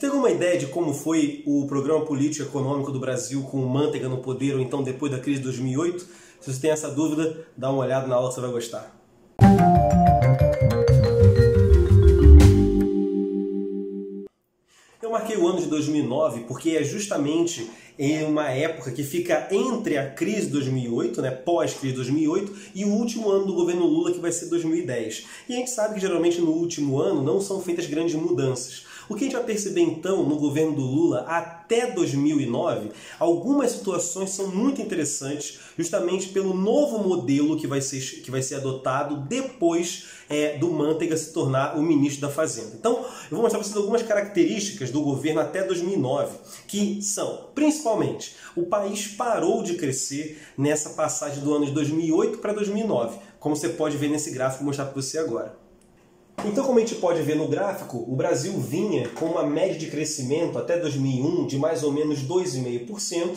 Você tem alguma ideia de como foi o programa político econômico do Brasil com o Manteiga no poder ou então depois da crise de 2008? Se você tem essa dúvida, dá uma olhada na aula que você vai gostar. Eu marquei o ano de 2009 porque é justamente em uma época que fica entre a crise de 2008, né, pós-crise de 2008, e o último ano do governo Lula, que vai ser 2010. E a gente sabe que geralmente no último ano não são feitas grandes mudanças. O que a gente vai perceber então no governo do Lula até 2009, algumas situações são muito interessantes, justamente pelo novo modelo que vai ser adotado depois do Manteiga se tornar o ministro da Fazenda. Então, eu vou mostrar para vocês algumas características do governo até 2009, que são, principalmente, o país parou de crescer nessa passagem do ano de 2008 para 2009, como você pode ver nesse gráfico que eu vou mostrar para você agora. Então, como a gente pode ver no gráfico, o Brasil vinha com uma média de crescimento até 2001 de mais ou menos 2,5%,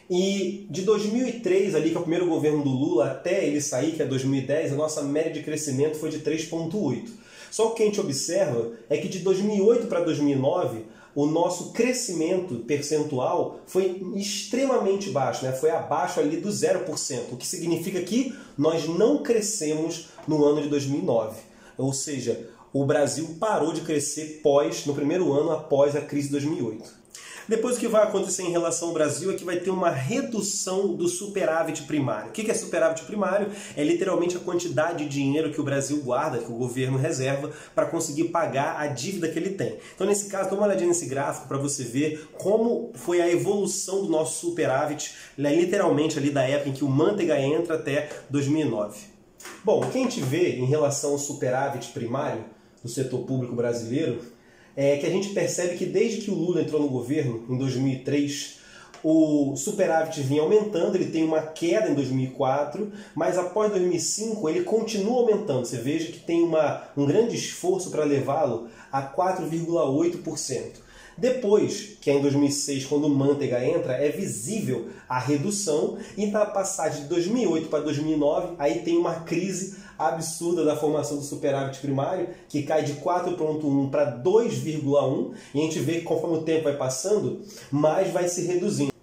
e de 2003, ali, que é o primeiro governo do Lula, até ele sair, que é 2010, a nossa média de crescimento foi de 3,8%. Só que o que a gente observa é que de 2008 para 2009, o nosso crescimento percentual foi extremamente baixo, né? Foi abaixo ali do 0%, o que significa que nós não crescemos no ano de 2009. Ou seja, o Brasil parou de crescer no primeiro ano após a crise de 2008. Depois o que vai acontecer em relação ao Brasil é que vai ter uma redução do superávit primário. O que é superávit primário? É literalmente a quantidade de dinheiro que o Brasil guarda, que o governo reserva, para conseguir pagar a dívida que ele tem. Então, nesse caso, dá uma olhadinha nesse gráfico para você ver como foi a evolução do nosso superávit, literalmente ali da época em que o Manteiga entra até 2009. Bom, o que a gente vê em relação ao superávit primário do setor público brasileiro é que a gente percebe que desde que o Lula entrou no governo, em 2003, o superávit vinha aumentando, ele tem uma queda em 2004, mas após 2005 ele continua aumentando. Você veja que tem um grande esforço para levá-lo a 4,8%. Depois, que é em 2006, quando o Manteiga entra, é visível a redução, e na passagem de 2008 para 2009, aí tem uma crise absurda da formação do superávit primário, que cai de 4,1 para 2,1, e a gente vê que conforme o tempo vai passando, mais vai se reduzindo.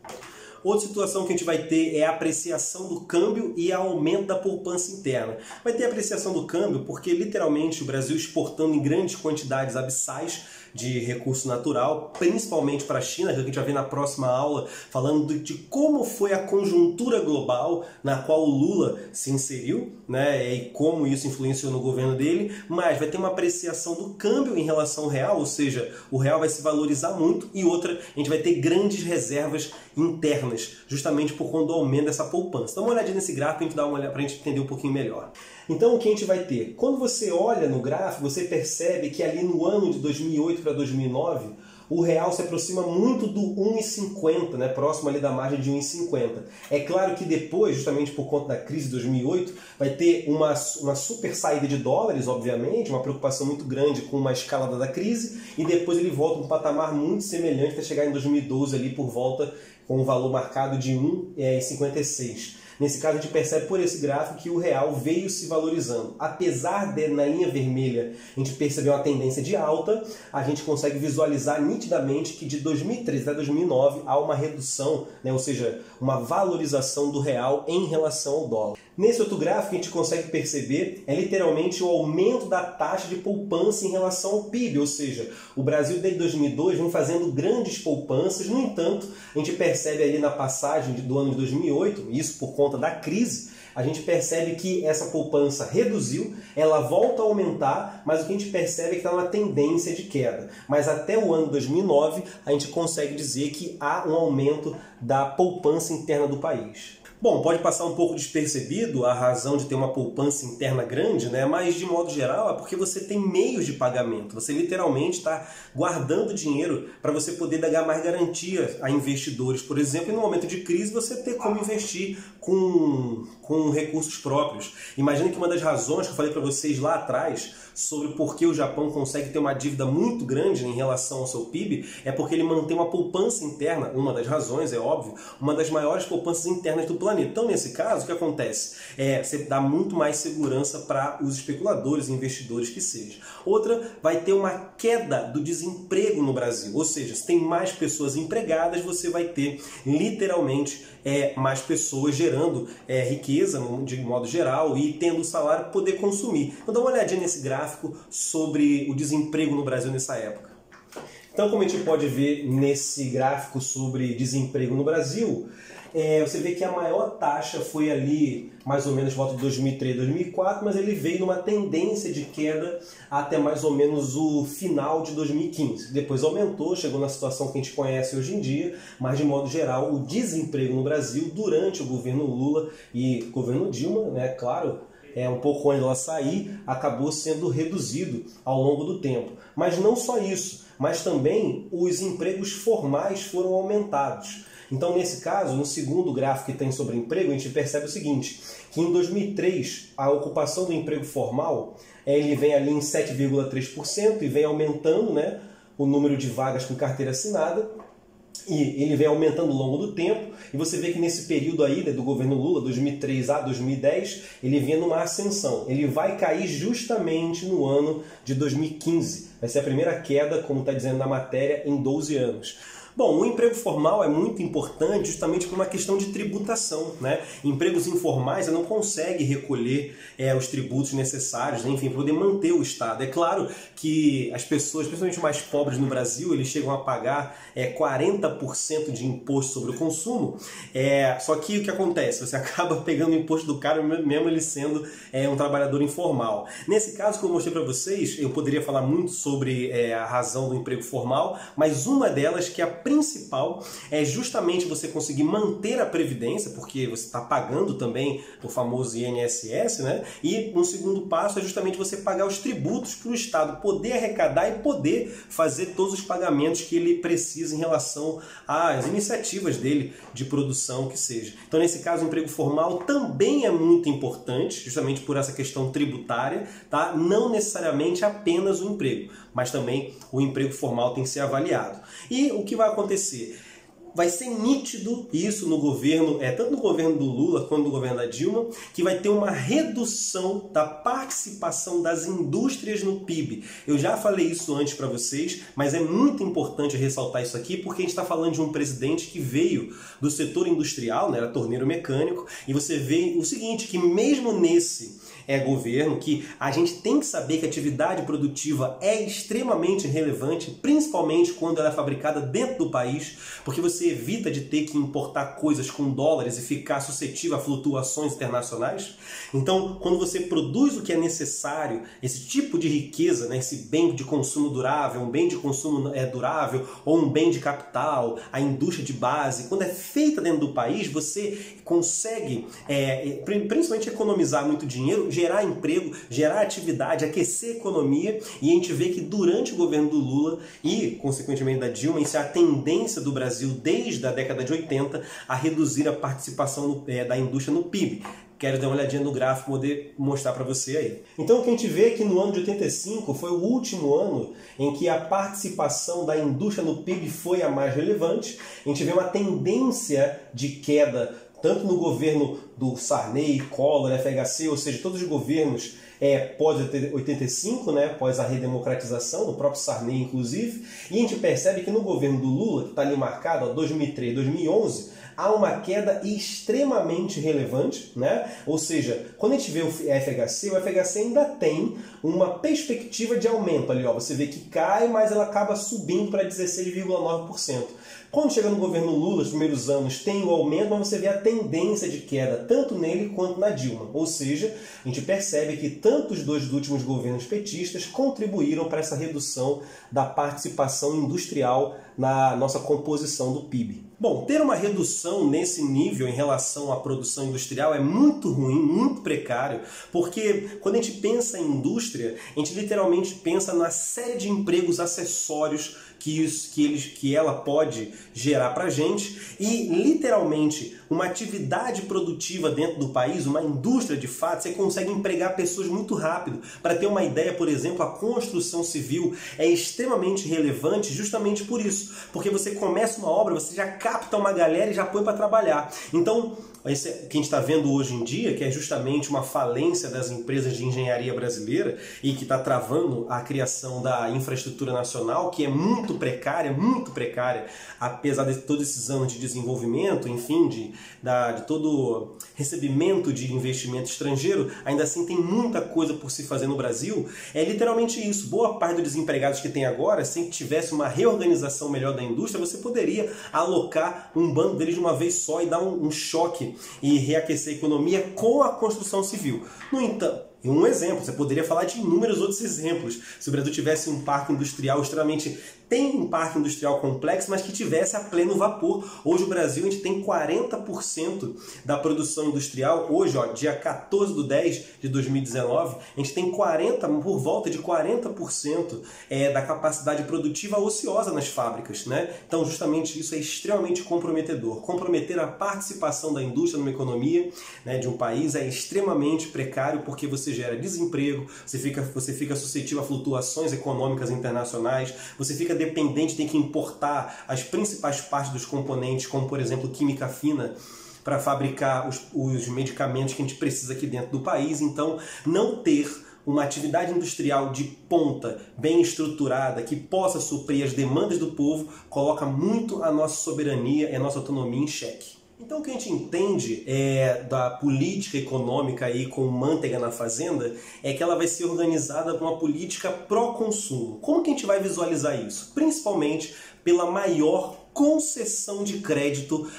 Outra situação que a gente vai ter é a apreciação do câmbio e aumento da poupança interna. Vai ter apreciação do câmbio porque, literalmente, o Brasil exportando em grandes quantidades abissais de recurso natural, principalmente para a China, que a gente vai ver na próxima aula, falando de como foi a conjuntura global na qual o Lula se inseriu, né, e como isso influenciou no governo dele, mas vai ter uma apreciação do câmbio em relação ao real, ou seja, o real vai se valorizar muito, e outra, a gente vai ter grandes reservas internas, justamente por conta do aumento dessa poupança. Dá uma olhadinha nesse gráfico para a gente dar uma olhada, para a gente entender um pouquinho melhor. Então, o que a gente vai ter? Quando você olha no gráfico, você percebe que ali no ano de 2008 para 2009, o real se aproxima muito do 1,50, né? Próximo ali da margem de 1,50. É claro que depois, justamente por conta da crise de 2008, vai ter uma super saída de dólares, obviamente, uma preocupação muito grande com uma escalada da crise, e depois ele volta a um patamar muito semelhante até chegar em 2012 ali por volta com um valor marcado de 1,56. Nesse caso, a gente percebe por esse gráfico que o real veio se valorizando. Apesar de, na linha vermelha, a gente perceber uma tendência de alta, a gente consegue visualizar nitidamente que de 2013 até 2009 há uma redução, né, ou seja, uma valorização do real em relação ao dólar. Nesse outro gráfico, a gente consegue perceber literalmente o aumento da taxa de poupança em relação ao PIB, ou seja, o Brasil desde 2002 vem fazendo grandes poupanças. No entanto, a gente percebe ali na passagem do ano de 2008, isso por conta da crise, a gente percebe que essa poupança reduziu, ela volta a aumentar, mas o que a gente percebe é que está uma tendência de queda. Mas até o ano 2009, a gente consegue dizer que há um aumento da poupança interna do país. Bom, pode passar um pouco despercebido a razão de ter uma poupança interna grande, né? Mas de modo geral é porque você tem meios de pagamento. Você literalmente está guardando dinheiro para você poder dar mais garantia a investidores, por exemplo, e no momento de crise você ter como investir com recursos próprios. Imagina que uma das razões que eu falei para vocês lá atrás sobre por que o Japão consegue ter uma dívida muito grande em relação ao seu PIB é porque ele mantém uma poupança interna, uma das razões, é óbvio, uma das maiores poupanças internas do planeta. maneira. Então, nesse caso, o que acontece? Você dá muito mais segurança para os especuladores e investidores que seja. Outra, vai ter uma queda do desemprego no Brasil, ou seja, se tem mais pessoas empregadas, você vai ter literalmente mais pessoas gerando riqueza de modo geral e tendo o salário para poder consumir. Então dá uma olhadinha nesse gráfico sobre o desemprego no Brasil nessa época. Então, como a gente pode ver nesse gráfico sobre desemprego no Brasil, você vê que a maior taxa foi ali mais ou menos em volta de 2003, 2004, mas ele veio numa tendência de queda até mais ou menos o final de 2015. Depois aumentou, chegou na situação que a gente conhece hoje em dia, mas de modo geral o desemprego no Brasil durante o governo Lula e governo Dilma, né, claro, um pouco antes dela sair, acabou sendo reduzido ao longo do tempo. Mas não só isso, mas também os empregos formais foram aumentados. Então, nesse caso, no segundo gráfico que tem sobre emprego, a gente percebe o seguinte, que em 2003 a ocupação do emprego formal ele vem ali em 7,3% e vem aumentando, né, o número de vagas com carteira assinada. E ele vem aumentando ao longo do tempo, e você vê que nesse período aí, né, do governo Lula, 2003 a 2010, ele vinha numa ascensão. Ele vai cair justamente no ano de 2015. Vai ser a primeira queda, como está dizendo na matéria, em 12 anos. Bom, o emprego formal é muito importante justamente por uma questão de tributação, né? Empregos informais não conseguem recolher os tributos necessários, né? Enfim, para poder manter o Estado. É claro que as pessoas, principalmente mais pobres no Brasil, eles chegam a pagar 40% de imposto sobre o consumo, só que o que acontece? Você acaba pegando o imposto do cara mesmo ele sendo um trabalhador informal. Nesse caso que eu mostrei para vocês, eu poderia falar muito sobre a razão do emprego formal, mas uma delas que é a principal é justamente você conseguir manter a previdência, porque você está pagando também o famoso INSS, né? E um segundo passo é justamente você pagar os tributos para o Estado poder arrecadar e poder fazer todos os pagamentos que ele precisa em relação às iniciativas dele de produção que seja. Então, nesse caso, o emprego formal também é muito importante, justamente por essa questão tributária, tá? Não necessariamente apenas o emprego, mas também o emprego formal tem que ser avaliado. E o que vai acontecer? Vai ser nítido isso no governo, tanto no governo do Lula quanto no governo da Dilma, que vai ter uma redução da participação das indústrias no PIB. Eu já falei isso antes para vocês, mas é muito importante ressaltar isso aqui, porque a gente está falando de um presidente que veio do setor industrial, né, era torneiro mecânico, e você vê o seguinte, que mesmo nesse governo, que a gente tem que saber que a atividade produtiva é extremamente relevante, principalmente quando ela é fabricada dentro do país, porque você evita de ter que importar coisas com dólares e ficar suscetível a flutuações internacionais. Então, quando você produz o que é necessário, esse tipo de riqueza, né, esse bem de consumo durável, um bem de consumo durável ou um bem de capital, a indústria de base, quando é feita dentro do país, você consegue, principalmente, economizar muito dinheiro, gerar emprego, gerar atividade, aquecer a economia, e a gente vê que durante o governo do Lula e, consequentemente, da Dilma, isso é a tendência do Brasil desde a década de 80 a reduzir a participação da indústria no PIB. Quero dar uma olhadinha no gráfico para poder mostrar para você aí. Então, o que a gente vê é que no ano de 85 foi o último ano em que a participação da indústria no PIB foi a mais relevante. A gente vê uma tendência de queda tanto no governo do Sarney, Collor, FHC, ou seja, todos os governos pós-85, né, pós a redemocratização, do próprio Sarney inclusive, e a gente percebe que no governo do Lula, que está ali marcado, 2003, 2011, há uma queda extremamente relevante, né? Ou seja, quando a gente vê o FHC ainda tem uma perspectiva de aumento ali, você vê que cai, mas ela acaba subindo para 16,9%. Quando chega no governo Lula, os primeiros anos, tem o aumento, mas você vê a tendência de queda, tanto nele quanto na Dilma. Ou seja, a gente percebe que tanto os dois últimos governos petistas contribuíram para essa redução da participação industrial na nossa composição do PIB. Bom, ter uma redução nesse nível em relação à produção industrial é muito ruim, muito precário, porque quando a gente pensa em indústria, a gente literalmente pensa na série de empregos acessórios que ela pode gerar para a gente e, literalmente, uma atividade produtiva dentro do país, uma indústria de fato, você consegue empregar pessoas muito rápido. Para ter uma ideia, por exemplo, a construção civil é extremamente relevante justamente por isso, porque você começa uma obra, você já capta uma galera e já põe para trabalhar. Então, isso que a gente está vendo hoje em dia, que é justamente uma falência das empresas de engenharia brasileira e que está travando a criação da infraestrutura nacional, que é muito precária, apesar de todos esses anos de desenvolvimento, enfim, de todo recebimento de investimento estrangeiro, ainda assim tem muita coisa por se fazer no Brasil. É literalmente isso. Boa parte dos desempregados que tem agora, se tivesse uma reorganização melhor da indústria, você poderia alocar um bando deles de uma vez só e dar um choque e reaquecer a economia com a construção civil. No entanto, um exemplo, você poderia falar de inúmeros outros exemplos. Se o Brasil tivesse um parque industrial extremamente... Tem um parque industrial complexo, mas que tivesse a pleno vapor. Hoje o Brasil, a gente tem 40% da produção industrial. Hoje, dia 14/10/2019, a gente tem por volta de 40% da capacidade produtiva ociosa nas fábricas, né? Então, justamente isso é extremamente comprometedor. Comprometer a participação da indústria numa economia, né, de um país é extremamente precário, porque você gera desemprego, você fica suscetível a flutuações econômicas internacionais, você fica dependente, tem que importar as principais partes dos componentes, como por exemplo química fina, para fabricar os medicamentos que a gente precisa aqui dentro do país. Então, não ter uma atividade industrial de ponta, bem estruturada, que possa suprir as demandas do povo, coloca muito a nossa soberania e a nossa autonomia em xeque. Então, o que a gente entende da política econômica aí com manteiga na fazenda é que ela vai ser organizada por uma política pró-consumo. Como que a gente vai visualizar isso? Principalmente pela maior concessão de crédito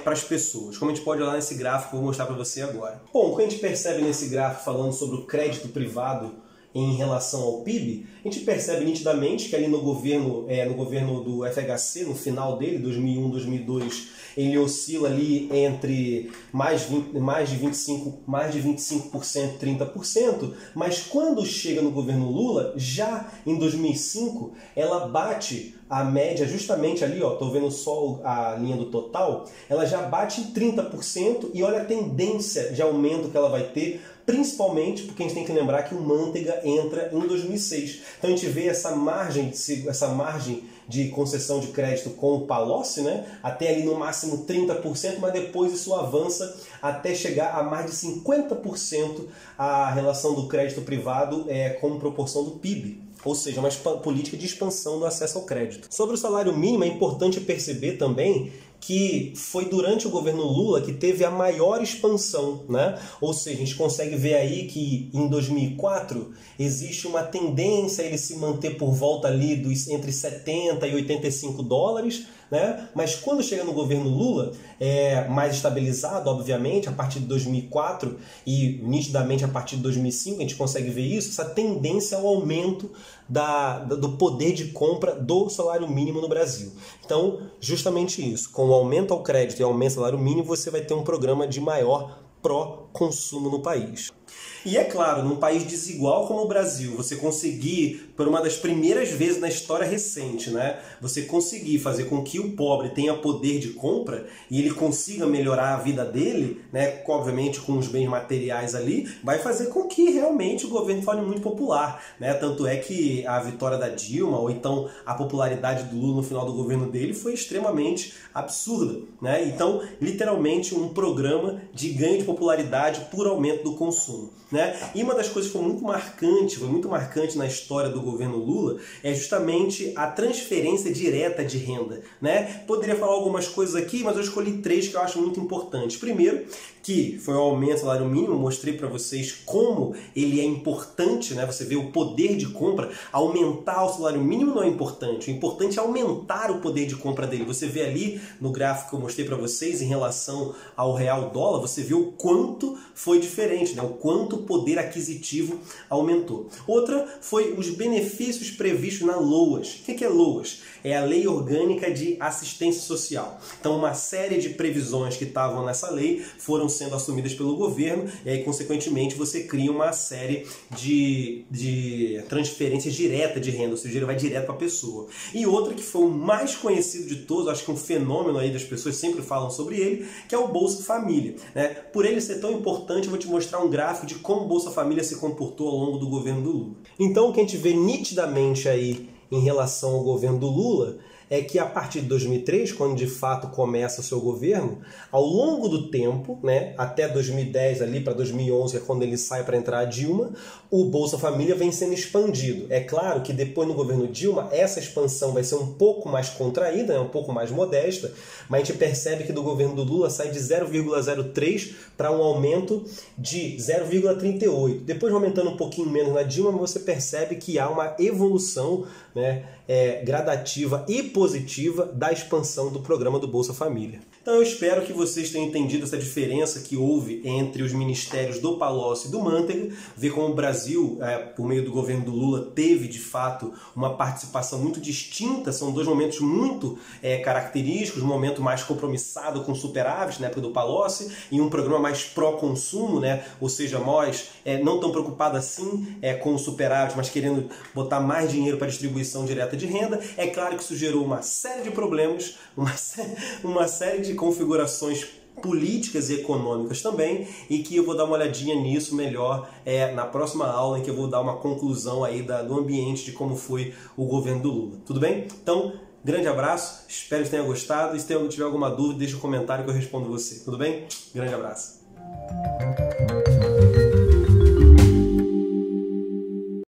para as pessoas. Como a gente pode olhar nesse gráfico que eu vou mostrar para você agora. Bom, o que a gente percebe nesse gráfico falando sobre o crédito privado em relação ao PIB, a gente percebe nitidamente que ali no governo do FHC, no final dele, 2001, 2002, ele oscila ali entre mais de 25%, 30%, mas quando chega no governo Lula, já em 2005, ela bate a média justamente ali, ó, tô vendo só a linha do total, ela já bate em 30% e olha a tendência de aumento que ela vai ter, principalmente porque a gente tem que lembrar que o Manteiga entra em 2006. Então a gente vê essa margem de concessão de crédito com o Palocci, né? Até ali no máximo 30%, mas depois isso avança até chegar a mais de 50% a relação do crédito privado como proporção do PIB. Ou seja, uma política de expansão do acesso ao crédito. Sobre o salário mínimo, é importante perceber também que foi durante o governo Lula que teve a maior expansão, né? Ou seja, a gente consegue ver aí que em 2004 existe uma tendência a ele se manter por volta ali entre 70 e 85 dólares, né? Mas quando chega no governo Lula, mais estabilizado, obviamente, a partir de 2004 e nitidamente a partir de 2005, a gente consegue ver isso, essa tendência ao aumento do poder de compra do salário mínimo no Brasil. Então, justamente isso, com o aumento ao crédito e aumento do salário mínimo, você vai ter um programa de maior pró-consumo no país. E é claro, num país desigual como o Brasil, você conseguir, por uma das primeiras vezes na história recente, né, você conseguir fazer com que o pobre tenha poder de compra e ele consiga melhorar a vida dele, né, obviamente com os bens materiais ali, vai fazer com que realmente o governo fale muito popular, né? Tanto é que a vitória da Dilma, ou então a popularidade do Lula no final do governo dele foi extremamente absurda, né? Então, literalmente um programa de ganho de popularidade por aumento do consumo, né? E uma das coisas que foi muito marcante na história do governo Lula é justamente a transferência direta de renda, né? Poderia falar algumas coisas aqui, mas eu escolhi 3 que eu acho muito importantes. Primeiro, que foi o aumento do salário mínimo, mostrei para vocês como ele é importante, né? Você vê o poder de compra, aumentar o salário mínimo não é importante, o importante é aumentar o poder de compra dele. Você vê ali no gráfico que eu mostrei para vocês em relação ao real dólar, você vê o quanto foi diferente, né? O quanto quanto o poder aquisitivo aumentou. Outra foi os benefícios previstos na LOAS. O que é LOAS? É a Lei Orgânica de Assistência Social. Então, uma série de previsões que estavam nessa lei foram sendo assumidas pelo governo e aí, consequentemente, você cria uma série de transferências direta de renda, ou seja, ele vai direto para a pessoa. E outra que foi o mais conhecido de todos, acho que um fenômeno aí das pessoas sempre falam sobre ele, que é o Bolsa Família, né? Por ele ser tão importante, eu vou te mostrar um gráfico de como o Bolsa Família se comportou ao longo do governo do Lula. Então, o que a gente vê nitidamente aí em relação ao governo do Lula é que a partir de 2003, quando de fato começa o seu governo, ao longo do tempo, né, até 2010 ali para 2011, que é quando ele sai para entrar a Dilma, o Bolsa Família vem sendo expandido. É claro que depois no governo Dilma essa expansão vai ser um pouco mais contraída, né, um pouco mais modesta, mas a gente percebe que do governo do Lula sai de 0,03 para um aumento de 0,38. Depois aumentando um pouquinho menos na Dilma, você percebe que há uma evolução, né, gradativa e positiva da expansão do programa do Bolsa Família. Então eu espero que vocês tenham entendido essa diferença que houve entre os ministérios do Palocci e do Manteiga, ver como o Brasil, por meio do governo do Lula, teve de fato uma participação muito distinta, são dois momentos muito característicos, um momento mais compromissado com superávit, na época do Palocci, e um programa mais pró-consumo, né? Ou seja, nós não tão preocupados assim com o superávit, mas querendo botar mais dinheiro para distribuição direta de renda. É claro que isso gerou uma série de problemas, uma série de configurações políticas e econômicas também, e que eu vou dar uma olhadinha nisso melhor na próxima aula, em que eu vou dar uma conclusão aí do ambiente de como foi o governo do Lula. Tudo bem? Então, grande abraço, espero que tenha gostado, e se tiver alguma dúvida, deixa um comentário que eu respondo você. Tudo bem? Grande abraço.